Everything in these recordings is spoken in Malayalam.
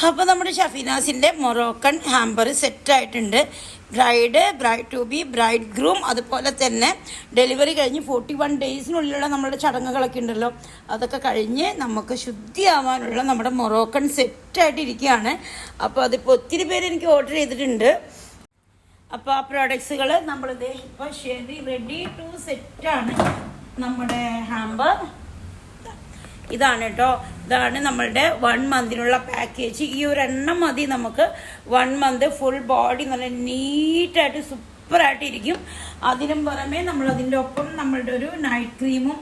അപ്പോൾ നമ്മുടെ ഷഫീനാസിൻ്റെ മൊറോക്കൻ ഹാമ്പർ സെറ്റായിട്ടുണ്ട്. Bride to be, bride groom, അതുപോലെ തന്നെ ഡെലിവറി കഴിഞ്ഞ് 41 ഡേയ്സിനുള്ളിലുള്ള നമ്മുടെ ചടങ്ങുകളൊക്കെ ഉണ്ടല്ലോ, അതൊക്കെ കഴിഞ്ഞ് നമുക്ക് ശുദ്ധിയാവാനുള്ള നമ്മുടെ മൊറോക്കൻ സെറ്റായിട്ടിരിക്കുകയാണ്. അപ്പോൾ അതിപ്പോൾ ഒത്തിരി പേര് എനിക്ക് ഓർഡർ ചെയ്തിട്ടുണ്ട്. അപ്പോൾ ആ പ്രോഡക്ട്സുകൾ നമ്മളിത് ഇപ്പോൾ ശരി റെഡി ടു സെറ്റാണ്. നമ്മുടെ ഹാമ്പർ ഇതാണ് കേട്ടോ. ഇതാണ് നമ്മളുടെ 1 മന്തിനുള്ള പാക്കേജ്. ഈ ഒരെണ്ണം മതി നമുക്ക് 1 മന്ത് ഫുൾ ബോഡി നല്ല നീറ്റായിട്ട് സൂപ്പറായിട്ട് ഇരിക്കും. അതിനും പുറമെ നമ്മൾ അതിൻ്റെ ഒപ്പം നമ്മളുടെ ഒരു നൈറ്റ് ക്രീമും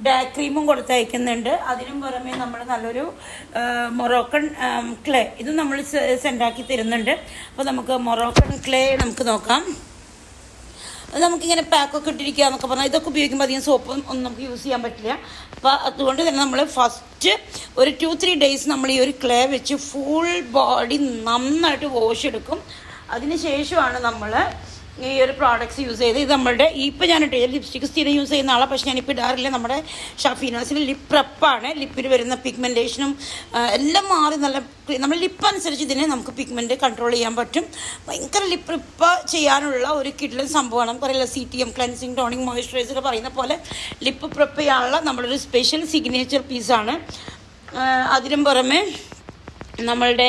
ഡേ ക്രീമും കൊടുത്തയക്കുന്നുണ്ട്. അതിനും പുറമെ നമ്മൾ നല്ലൊരു മൊറോക്കൺ ക്ലേ ഇത് നമ്മൾ സെൻഡാക്കി തരുന്നുണ്ട്. അപ്പോൾ നമുക്ക് മൊറോക്കൺ ക്ലേ നമുക്ക് നോക്കാം. അത് നമുക്കിങ്ങനെ പാക്കൊക്കെ ഇട്ടിരിക്കുക എന്നൊക്കെ പറഞ്ഞാൽ ഇതൊക്കെ ഉപയോഗിക്കുമ്പോൾ അധികം സോപ്പും ഒന്നും നമുക്ക് യൂസ് ചെയ്യാൻ പറ്റില്ല. അപ്പോൾ അതുകൊണ്ട് തന്നെ നമ്മൾ ഫസ്റ്റ് ഒരു 2-3 ഡേയ്സ് നമ്മൾ ഈ ഒരു ക്ലേ വെച്ച് ഫുൾ ബോഡി നന്നായിട്ട് വാഷ് എടുക്കും. അതിന് ശേഷമാണ് നമ്മൾ ഈ ഒരു പ്രോഡക്റ്റ്സ് യൂസ് ചെയ്ത് ഇത് നമ്മളുടെ ഇപ്പം ഞാനിട്ട് ലിപ്സ്റ്റിക്ക് സ്ഥിരം യൂസ് ചെയ്യുന്ന ആളാണ്. പക്ഷേ ഞാനിപ്പോൾ ഇടാറില്ല. നമ്മുടെ ഷഫീനാസിന് ലിപ്പ് പ്രപ്പാണ്. ലിപ്പിൽ വരുന്ന പിഗ്മെൻറ്റേഷനും എല്ലാം മാറി നല്ല നമ്മൾ ലിപ്പ് അനുസരിച്ച് ഇതിനെ നമുക്ക് പിഗ്മെൻറ്റ് കൺട്രോൾ ചെയ്യാൻ പറ്റും. ഭയങ്കര ലിപ്പ് പ്രിപ്പ് ചെയ്യാനുള്ള ഒരു കിഡ്ലൻ സംഭവമാണ്. പറയില്ല CTM ക്ലെൻസിങ് ടോണിങ് മോയ്സ്ചറൈസർ പറയുന്ന പോലെ ലിപ്പ് പ്രിപ്പ് ചെയ്യാനുള്ള നമ്മളൊരു സ്പെഷ്യൽ സിഗ്നേച്ചർ പീസാണ്. അതിനും പുറമെ നമ്മളുടെ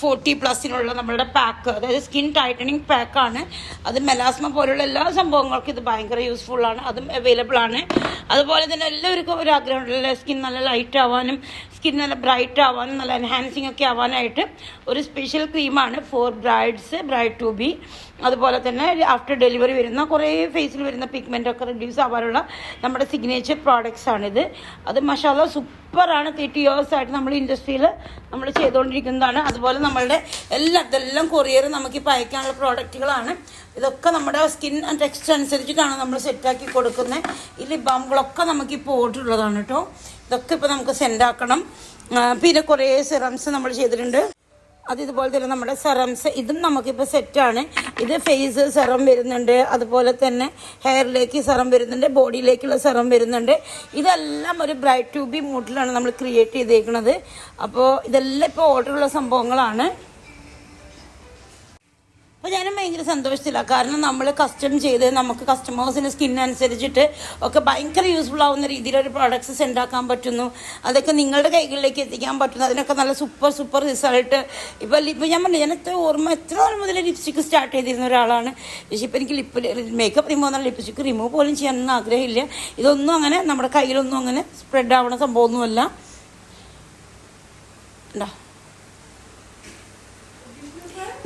40+ നമ്മളുടെ പാക്ക്, അതായത് സ്കിൻ ടൈറ്റനിങ് പാക്കാണ്. അത് മെലാസ്മ പോലുള്ള എല്ലാ സംഭവങ്ങൾക്കും ഇത് ഭയങ്കര യൂസ്ഫുള്ളാണ്. അതും അവൈലബിൾ ആണ്. അതുപോലെ തന്നെ എല്ലാവർക്കും ഒരു ആഗ്രഹമുണ്ടല്ലോ സ്കിൻ നല്ല ലൈറ്റ് ആവാനും സ്കിൻ നല്ല ബ്രൈറ്റ് ആവാനും നല്ല എൻഹാൻസിങ് ഒക്കെ ആവാനായിട്ട് ഒരു സ്പെഷ്യൽ ക്രീമാണ് ഫോർ ബ്രൈഡ് ടു ബി. അതുപോലെ തന്നെ ആഫ്റ്റർ ഡെലിവറി വരുന്ന കുറേ ഫേസിൽ വരുന്ന പിഗ്മെൻ്റ് ഒക്കെ റിഡ്യൂസ് ആവാനുള്ള നമ്മുടെ സിഗ്നേച്ചർ പ്രോഡക്റ്റ്സ് ആണിത്. അത് മാഷാഅല്ലാഹ് സൂപ്പറാണ്. 30 years ആയിട്ട് നമ്മൾ ഇൻഡസ്ട്രിയിൽ നമ്മൾ ചെയ്തുകൊണ്ടിരിക്കുന്നതാണ്. അതുപോലെ നമ്മളുടെ ഇതെല്ലാം കൊറിയർ നമുക്കിപ്പോൾ അയക്കാനുള്ള പ്രോഡക്റ്റുകളാണ്. ഇതൊക്കെ നമ്മുടെ സ്കിൻ ആൻഡ് ടെക്സ്ചർ അനുസരിച്ചിട്ടാണ് നമ്മൾ സെറ്റാക്കി കൊടുക്കുന്നത്. ഈ ലിപ് ബാമുകളൊക്കെ നമുക്കിപ്പോൾ ഓർഡർ ഉള്ളതാണ് കേട്ടോ. ഇതൊക്കെ ഇപ്പോൾ നമുക്ക് സെൻഡാക്കണം. പിന്നെ കുറേ സിറംസ് നമ്മൾ ചെയ്തിട്ടുണ്ട്. ഇതുപോലെ തന്നെ നമ്മുടെ സെറംസ് ഇതും നമുക്കിപ്പോൾ സെറ്റാണ്. ഇത് ഫേസ് സെറം വരുന്നുണ്ട്, അതുപോലെ തന്നെ ഹെയറിലേക്ക് സെറം വരുന്നുണ്ട്, ബോഡിയിലേക്കുള്ള സെറം വരുന്നുണ്ട്. ഇതെല്ലാം ഒരു ബ്രൈഡ് ടു ബി മൂഡിലാണ് നമ്മൾ ക്രിയേറ്റ് ചെയ്തേക്കുന്നത്. അപ്പോൾ ഇതെല്ലാം ഇപ്പോൾ ഓർഡറുള്ള സംഭവങ്ങളാണ്. അപ്പോൾ ഞാനും ഭയങ്കര സന്തോഷത്തിലാണ്. കാരണം നമ്മൾ കസ്റ്റം ചെയ്ത് നമുക്ക് കസ്റ്റമേഴ്സിൻ്റെ സ്കിൻ അനുസരിച്ചിട്ട് ഒക്കെ ഭയങ്കര യൂസ്ഫുൾ ആവുന്ന രീതിയിലൊരു പ്രോഡക്ട്സ് സെൻഡാക്കാൻ പറ്റുന്നു. അതൊക്കെ നിങ്ങളുടെ കൈകളിലേക്ക് എത്തിക്കാൻ പറ്റുന്നു. അതിനൊക്കെ നല്ല സൂപ്പർ റിസൾട്ട്. ഇപ്പോൾ ഞാൻ പറഞ്ഞു, ഞാൻ എത്ര നാൾ മുതൽ ലിപ്സ്റ്റിക്ക് സ്റ്റാർട്ട് ചെയ്തിരുന്ന ഒരാളാണ്. പക്ഷേ ഇപ്പോൾ എനിക്ക് മേക്കപ്പ് റിമൂവ് എന്നാൽ ലിപ്സ്റ്റിക്ക് റിമൂവ് പോലും ചെയ്യാനൊന്നും ആഗ്രഹമില്ല. ഇതൊന്നും അങ്ങനെ നമ്മുടെ കയ്യിലൊന്നും അങ്ങനെ സ്പ്രെഡ് ആവണ സംഭവമൊന്നുമല്ല. ഉണ്ടോ,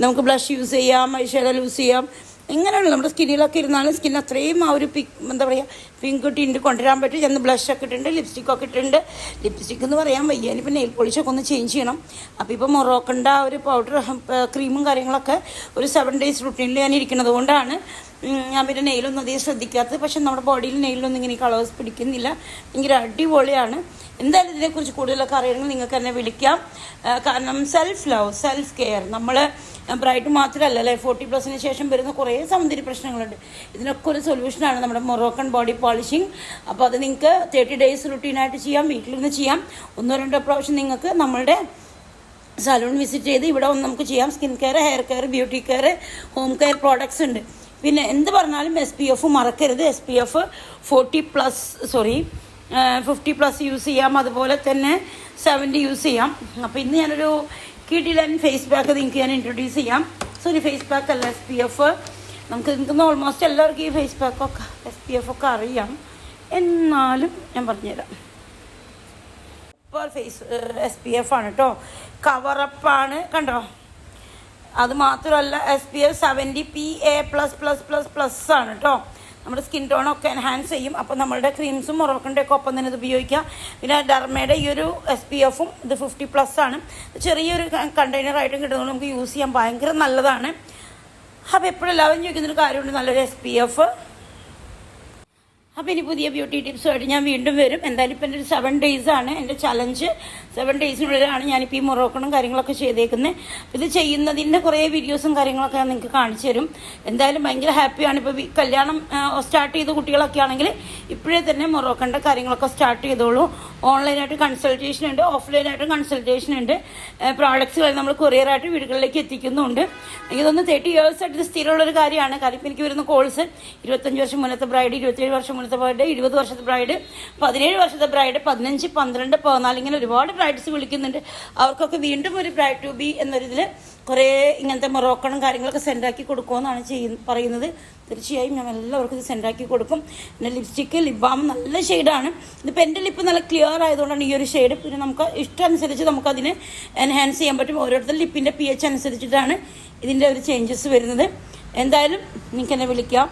നമുക്ക് ബ്ലഷ് യൂസ് ചെയ്യാം, ഐഷാഡോ യൂസ് ചെയ്യാം. ഇങ്ങനെയുള്ള നമ്മുടെ സ്കിന്നിലൊക്കെ ഇരുന്നാലും സ്കിൻ അത്രയും ആ ഒരു എന്താ പറയുക പിങ്ക് ടിൻറ്റ് കൊണ്ടുവരാൻ പറ്റും. ചെന്ന് ബ്ലഷൊക്കെ ഇട്ടിട്ടുണ്ട്, ലിപ്സ്റ്റിക്കൊക്കെ ഇട്ടിട്ടുണ്ട്. ലിപ്സ്റ്റിക്ക് എന്ന് പറയാൻ വയ്യ. ഇനിയിപ്പോൾ നെയിൽ പോളിഷൊക്കെ ഒന്ന് ചേഞ്ച് ചെയ്യണം. അപ്പോൾ ഇപ്പോൾ മൊറോക്കണ്ട ഒരു പൗഡർ ക്രീമും കാര്യങ്ങളൊക്കെ ഒരു 7 days റുട്ടീനിൽ ഞാൻ ഇരിക്കുന്നത് കൊണ്ടാണ് ഞാൻ പിന്നെ നെയിലൊന്നും അധികം ശ്രദ്ധിക്കാത്തത്. പക്ഷെ നമ്മുടെ ബോഡിയിൽ നെയിലൊന്നും ഇങ്ങനെ കളേഴ്സ് പിടിക്കുന്നില്ല. ഭയങ്കര അടിപൊളിയാണ്. എന്തായാലും ഇതിനെക്കുറിച്ച് കൂടുതലൊക്കെ അറിയണമെങ്കിൽ നിങ്ങൾക്ക് എന്നെ വിളിക്കാം. കാരണം സെൽഫ് ലവ്, സെൽഫ് കെയർ, നമ്മൾ ബ്രൈഡ് മാത്രമല്ല അല്ലേ, 40+ ശേഷം വരുന്ന കുറേ സൗന്ദര്യ പ്രശ്നങ്ങളുണ്ട്. ഇതിനൊക്കെ ഒരു സൊല്യൂഷനാണ് നമ്മുടെ മൊറോക്കൺ ബോഡി പോളിഷിങ്. അപ്പോൾ അത് നിങ്ങൾക്ക് 30 days റുട്ടീനായിട്ട് ചെയ്യാം, വീട്ടിലിരുന്ന് ചെയ്യാം. 1-2 പ്രാവശ്യം നിങ്ങൾക്ക് നമ്മളുടെ സലൂൺ വിസിറ്റ് ചെയ്ത് ഇവിടെ ഒന്ന് നമുക്ക് ചെയ്യാം. Skin care, hair care, beauty care, home care products ഉണ്ട്. പിന്നെ എന്ത് പറഞ്ഞാലും SPF മറക്കരുത്. SPF 50+ യൂസ് ചെയ്യാം, അതുപോലെ തന്നെ 70 യൂസ് ചെയ്യാം. അപ്പോൾ ഇന്ന് ഞാനൊരു കിഡിലൻ ഫേസ് പാക്ക് നിങ്ങൾക്ക് ഞാൻ ഇൻട്രൊഡ്യൂസ് ചെയ്യാം. ഫേസ് പാക്ക് അല്ല, SPF. നിങ്ങൾക്ക് ഓൾമോസ്റ്റ് എല്ലാവർക്കും ഈ ഫേസ് പാക്കൊക്കെ SPF ഒക്കെ അറിയാം. എന്നാലും ഞാൻ പറഞ്ഞുതരാം. സൂപ്പർ SPF ആണ് കേട്ടോ. കവറപ്പാണ് കണ്ടോ. അത് മാത്രമല്ല SPF 70 PA++++ ആണ് കേട്ടോ. നമ്മുടെ സ്കിൻ ടോണൊക്കെ എൻഹാൻസ് ചെയ്യും. അപ്പോൾ നമ്മളുടെ ക്രീംസും മൊറോക്കൻ്റെ ഒക്കെ ഒപ്പം തന്നെ ഇത് ഉപയോഗിക്കാം. പിന്നെ ഡെർമയുടെ ഈ ഒരു SPFും ഇത് 50+ ആണ്. ചെറിയൊരു കണ്ടെയ്നറായിട്ടും കിട്ടുന്നത് നമുക്ക് യൂസ് ചെയ്യാൻ ഭയങ്കര നല്ലതാണ്. അപ്പോൾ എപ്പോഴെല്ലാവരും ചോദിക്കുന്നൊരു കാര്യമുണ്ട്, നല്ലൊരു SPF. അപ്പോൾ ഇനി പുതിയ ബ്യൂട്ടി ടിപ്സുമായിട്ട് ഞാൻ വീണ്ടും വരും. എന്തായാലും ഇപ്പം എൻ്റെ ഒരു 7 days ആണ് എൻ്റെ ചലഞ്ച്. 7 daysനുള്ളിലാണ് ഞാനിപ്പോൾ ഈ മൊറോക്കണും കാര്യങ്ങളൊക്കെ ചെയ്തേക്കുന്നത്. ഇത് ചെയ്യുന്നതിൻ്റെ കുറേ വീഡിയോസും കാര്യങ്ങളൊക്കെ ഞാൻ നിങ്ങൾക്ക് കാണിച്ചു തരും. എന്തായാലും ഭയങ്കര ഹാപ്പിയാണ്. ഇപ്പോൾ കല്യാണം സ്റ്റാർട്ട് ചെയ്ത കുട്ടികളൊക്കെ ആണെങ്കിൽ ഇപ്പോഴേ തന്നെ മൊറോക്കൻ്റെ കാര്യങ്ങളൊക്കെ സ്റ്റാർട്ട് ചെയ്തോളൂ. ഓൺലൈനായിട്ട് കൺസൾട്ടേഷൻ ഉണ്ട്, ഓഫ്ലൈനായിട്ടും കൺസൾട്ടേഷൻ ഉണ്ട്. പ്രോഡക്ട്സുകൾ നമ്മൾ കൊറിയറായിട്ട് വീടുകളിലേക്ക് എത്തിക്കുന്നുണ്ട്. എനിക്ക് തോന്നുന്നു 30 years ആയിട്ട് ഇത് സ്ഥിരമുള്ളൊരു കാര്യമാണ്. കാര്യം ഇപ്പോൾ എനിക്ക് വരുന്ന കോഴ്സ് 25 വർഷം മുന്നത്തെ ബ്രൈഡ്, 27 വർഷം മുന്നത്തെ ബ്രൈഡ്, 20 വർഷത്തെ ബ്രൈഡ്, 17 വർഷത്തെ ബ്രൈഡ്, 15, 12, 14 ഇങ്ങനെ ഒരുപാട് ബ്രൈഡ്സ് വിളിക്കുന്നുണ്ട്. അവർക്കൊക്കെ വീണ്ടും ഒരു ബ്രൈഡ് ടു ബി എന്നൊരിതിൽ കുറേ ഇങ്ങനത്തെ മൊറോക്കണും കാര്യങ്ങളൊക്കെ സെൻഡാക്കി കൊടുക്കുമെന്നാണ് പറയുന്നത്. തീർച്ചയായും ഞാൻ എല്ലാവർക്കും ഇത് സെൻഡാക്കി കൊടുക്കും. പിന്നെ ലിപ്സ്റ്റിക്ക്, ലിപ് ബാം നല്ല ഷെയ്ഡാണ്. ഇതിപ്പോൾ എൻ്റെ ലിപ്പ് നല്ല ക്ലിയർ ആയതുകൊണ്ടാണ് ഈ ഒരു ഷെയ്ഡ്. പിന്നെ നമുക്ക് ഇഷ്ടമനുസരിച്ച് നമുക്കതിന് എൻഹാൻസ് ചെയ്യാൻ പറ്റും. ഓരോരുത്തർ ലിപ്പിൻ്റെ pH അനുസരിച്ചിട്ടാണ് ഇതിൻ്റെ ഒരു ചേഞ്ചസ് വരുന്നത്. എന്തായാലും നിങ്ങൾക്ക് എന്നെ വിളിക്കാം.